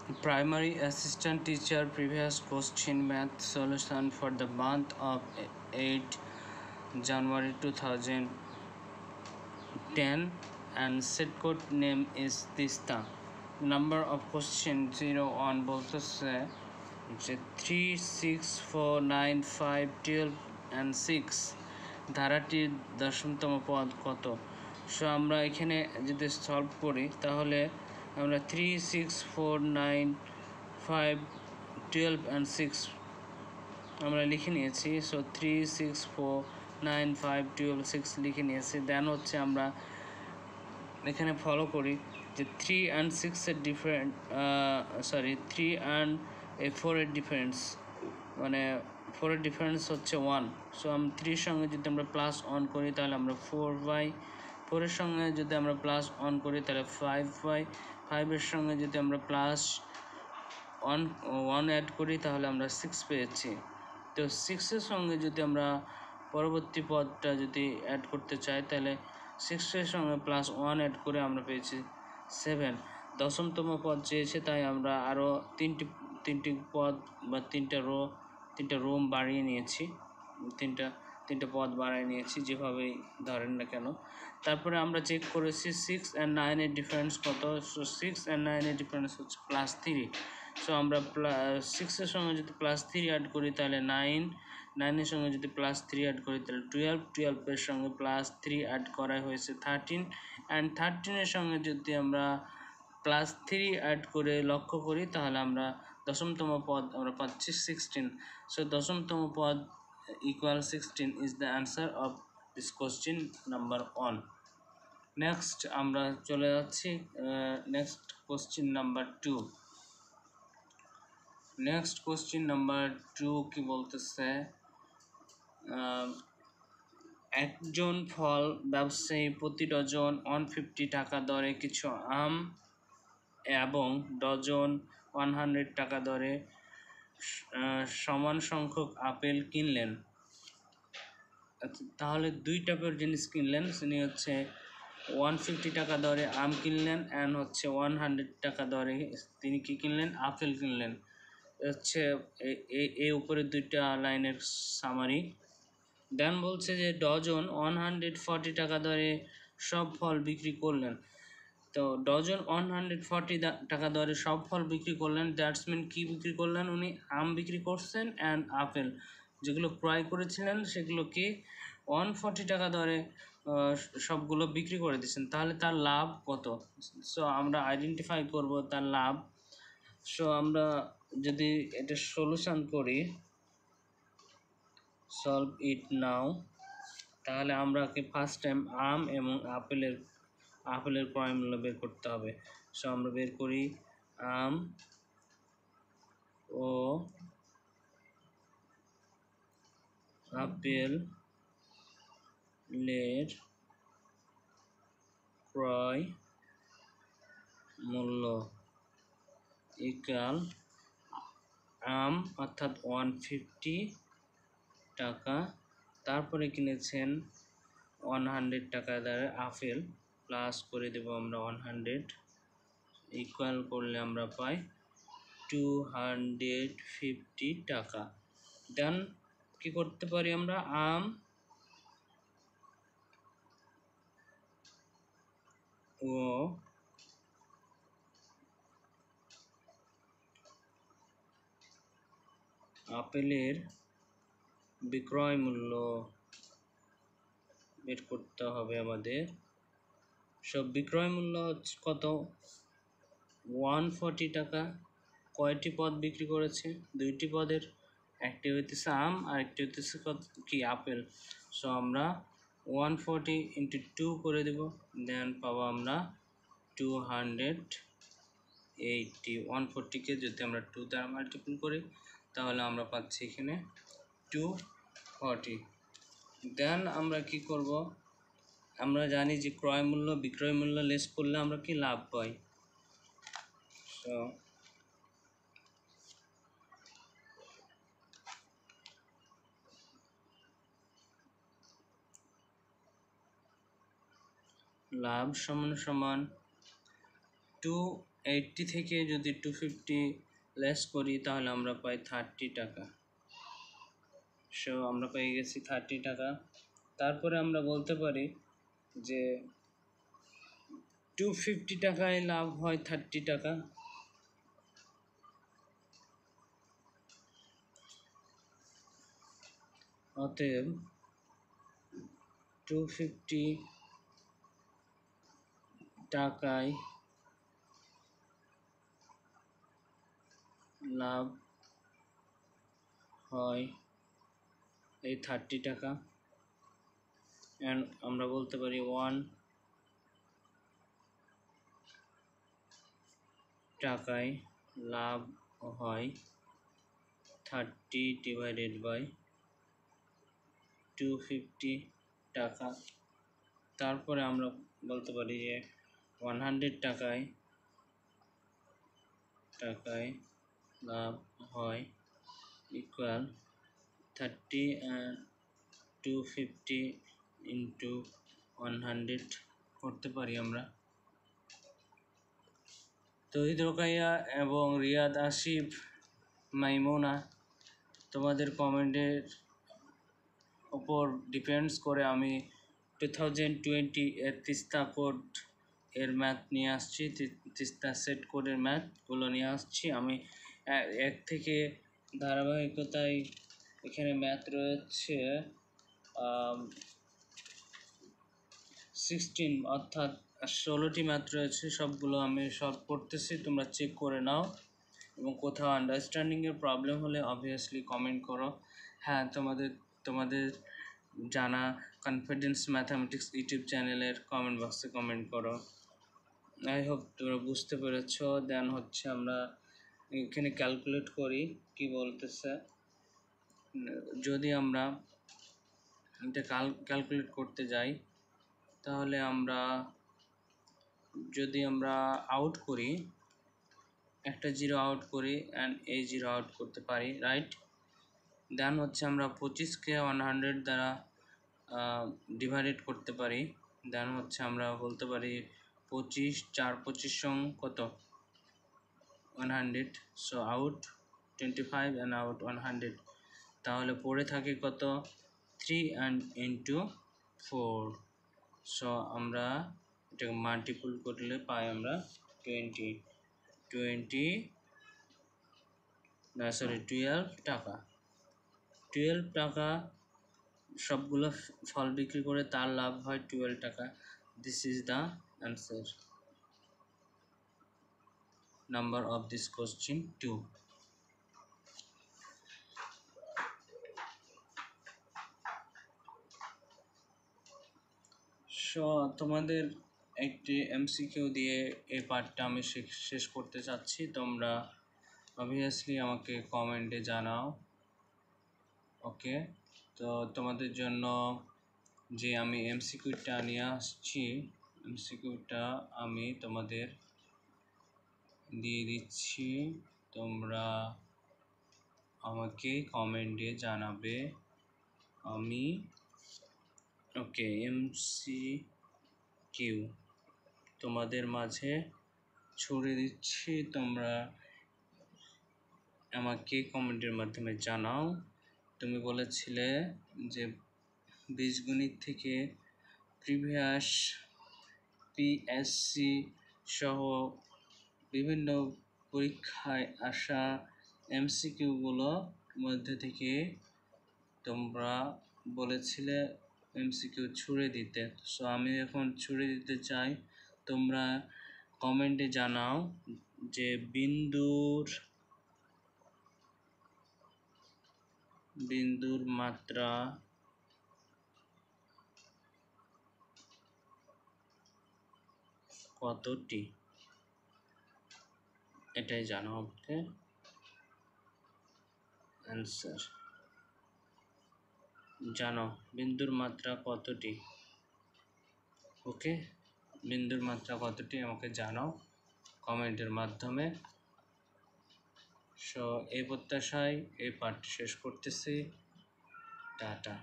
Primary assistant teacher previous question math solution for the month of 8 January 2010 and set code name is Tista. Number of question 01 বলতেছে যে 3 6 4 9 5 12 and 6 ধারাটির দশমতম পদ কত? So আমরা এখানে যদি solve করি তাহলে আমরা 3 6 4 9 5 12 and 6 আমরা লিখে নিয়েছি। সো 3 6 4 9 5 12 6 লিখে নিয়েছি। দেন হচ্ছে আমরা এখানে ফলো করি যে 3 and 6 এর ডিফারেন্ট 3 and 4 এর ডিফারেন্স মানে 4 এর ডিফারেন্স হচ্ছে 1। সো আমরা 3 এর সঙ্গে যদি আমরা প্লাস অন করি তাহলে আমরা 4y, 4 এর সঙ্গে যদি আমরা প্লাস অন করি তাহলে 5y, 5 এর সঙ্গে যদি আমরা প্লাস 1 অ্যাড করি তাহলে আমরা 6 পেয়েছি। তো 6 এর সঙ্গে যদি আমরা পরবর্তী পদটা যদি অ্যাড করতে চাই তাহলে 6 এর সঙ্গে প্লাস 1 অ্যাড করে আমরা পেয়েছি 7। দশমতম পদ চেয়েছে তাই আমরা আরও তিনটি পদ বা তিনটা রো বাড়িয়ে নিয়েছি, তিনটা পদ বাড়িয়ে নিয়েছি, যেভাবেই ধরেন না কেন। তারপরে আমরা চেক করেছি 6 and 9 এর ডিফারেন্স কত। সো 6 and 9 এর ডিফারেন্স হচ্ছে +3। সো আমরা 6 এর সঙ্গে যদি +3 অ্যাড করি তাহলে 9 এর সঙ্গে যদি +3 অ্যাড করি তাহলে 12 এর সঙ্গে +3 অ্যাড করা হয়েছে 13 and 13 এর সঙ্গে যদি আমরা +3 অ্যাড করে লক্ষ্য করি তাহলে আমরা দশমতম পদ আমরা পাচ্ছি 16। সো দশমতম পদ equal 16 is the answer of this question number 1. Next আমরা চলে যাচ্ছি next question number 2। Next question number 2 কি বলতেছে, একজন ফল ব্যবসায়ী প্রতি ডজন 150 টাকা দরে কিছু আম এবং ডজন 100 টাকা দরে সমান সংখ্যক আপেল কিনলেন। তাহলে দুই টাইপের জিনিস কিনলেন, তিনি হচ্ছে 150 টাকা দরে আম কিনলেন অ্যান্ড হচ্ছে 100 টাকা দরে তিনি কি কিনলেন, আপেল কিনলেন। হচ্ছে এই উপরে দুইটা লাইনের সামারি। দেন বলছে যে ডজন 140 টাকা দরে সব ফল বিক্রি করলেন। তো ডজন 140 টাকা দরে সব ফল বিক্রি করলেন, দ্যাটস মিন কি বিক্রি করলেন, উনি আম বিক্রি করছেন অ্যান্ড আপেল যেগুলো ক্রয় করেছিলেন সেগুলো কি 140 টাকা দরে সবগুলো বিক্রি করে দিচ্ছেন। তাহলে তার লাভ কত? সো আমরা আইডেন্টিফাই করব তার লাভ। সো আমরা যদি এটা সলিউশন করি, সলভ ইট নাও, তাহলে আমরা কি ফার্স্ট টাইম আম এবং আপেলের ক্রয় মূল্য বের করতে হবে। সো আমরা বের করি আম ও আপেলের ক্রয় মূল্য ইকুয়াল আম অর্থাৎ 150 টাকা, তারপরে কিনেছেন 100 টাকা দরে আপেল, প্লাস করে দেব আমরা 100, ইকুয়াল করলে আমরা পাই 250 টাকা। দেন কি করতে পারি আমরা, আম ও আপেলের বিক্রয় মূল্য বের করতে হবে আমাদের। সব বিক্রয় মূল্য হচ্ছে কত, 140 টাকা। কয়টি পদ বিক্রি করেছে, দুইটি পদের, একটি হইতেছে আম আর একটি হইতেছে কি আপেল। সো আমরা 140 × 2 করে দেব, দেন পাবো আমরা 280। 140কে যদি আমরা 2 দ্বারা মাল্টিপ্লাই করি তাহলে আমরা পাচ্ছি এখানে 240। দেন আমরা কি করব, আমরা জানি যে ক্রয় মূল্য বিক্রয় মূল্য লেস করলে আমরা কি লাভ পাই। সো লাভ সমান 2 80 থেকে যদি 250 লেস করি তাহলে আমরা পাই 30 টাকা। সো আমরা পেয়ে গেছি 30 টাকা। তারপরে আমরা বলতে পারি যে 250 টাকায় লাভ হয় 30 টাকা। অতএব 250 টাকায় লাভ হয় এই 30 টাকা। অ্যান্ড আমরা বলতে পারি 1 টাকায় লাভ হয় 30 ডিভাইডেড বাই 250 টাকা। তারপরে আমরা বলতে পারি যে 100 টাকায় লাভ হয় ইকুয়াল 30 and 250 ইন্টু 100 করতে পারি আমরা। তৌহিদ রোকাইয়া এবং রিয়াদ আসিফ মাইমুনা, তোমাদের কমেন্টের ওপর ডিপেন্ডস করে আমি 2020 এর তিস্তা কোড এর ম্যাথ নিয়ে আসছি, তিস্তা সেট কোডের ম্যাথগুলো নিয়ে আসছি। আমি এক থেকে ধারাবাহিকতায় এখানে ম্যাথ রয়েছে 16, অর্থাৎ 16টি ম্যাথ রয়েছে। সবগুলো আমি সলভ করতেছি, তোমরা চেক করে নাও এবং কোথাও আন্ডারস্ট্যান্ডিংয়ের প্রবলেম হলে অবভিয়াসলি কমেন্ট করো। হ্যাঁ, তোমাদের জানা কনফিডেন্স ম্যাথামেটিক্স ইউটিউব চ্যানেলের কমেন্ট বক্সে কমেন্ট করো। আই হোপ তোমরা বুঝতে পেরেছ। দেন হচ্ছে আমরা এখানে ক্যালকুলেট করি কি বলতেছে। যদি আমরা এটা ক্যালকুলেট করতে যাই তাহলে যদি আমরা আউট করি, একটা জিরো আউট করি অ্যান্ড এই জিরো আউট করতে পারি, রাইট। দেন হচ্ছে আমরা 25কে 100 দ্বারা ডিভাইডেড করতে পারি। দেন হচ্ছে আমরা বলতে পারি 25 4 25 সং কত 100। So out 25 and out 100। তাহলে পড়ে থাকে কত 3 অ্যান্ড ইন্টু 4। সো আমরা এটাকে মাল্টিপল করলে পাই আমরা 12 টাকা। 12 টাকা সবগুলো ফল বিক্রি করে তার লাভ হয় 12 টাকা। This is the answer number of this question 2। So তোমাদের একটি এমসিকিউ দিয়ে এই পার্টটা আমি শেষ করতে চাচ্ছি। তোমরা অবভিয়াসলি আমাকে কমেন্টে জানাও। ওকে, তো তোমাদের জন্য যে আমি এমসিকিউটা নিয়ে আসছি, এমসিকিউটা আমি তোমাদের দিয়ে দিচ্ছি। তোমরা আমাকে কমেন্টে জানাবে। আমি ওকে এমসিকিউ তোমাদের মাঝে ছড়িয়ে দিচ্ছি। তোমরা আমাকে কমেন্টের মাধ্যমে জানাও। তুমি বলেছিলে যে বীজগণিত থেকে প্রিভিয়াস পিএসসি সহ বিভিন্ন পরীক্ষায় আসা এমসিকিউগুলো মধ্যে থেকে তোমরা বলেছিলে এমসিকিউ ছুড়ে দিতে। সো আমি এখন ছুড়ে দিতে চাই। তোমরা কমেন্টে জানাও যে বিন্দুর মাত্রা কতটি, এটাই জানাও। ওকে, অ্যান্সার জানো বিন্দুর মাত্রা কতটি। ওকে, বিন্দুর মাত্রা কতটি আমাকে জানাও কমেন্টের মাধ্যমে। সো এই প্রত্যাশায় এই পার্ট শেষ করতেছি। টাটা।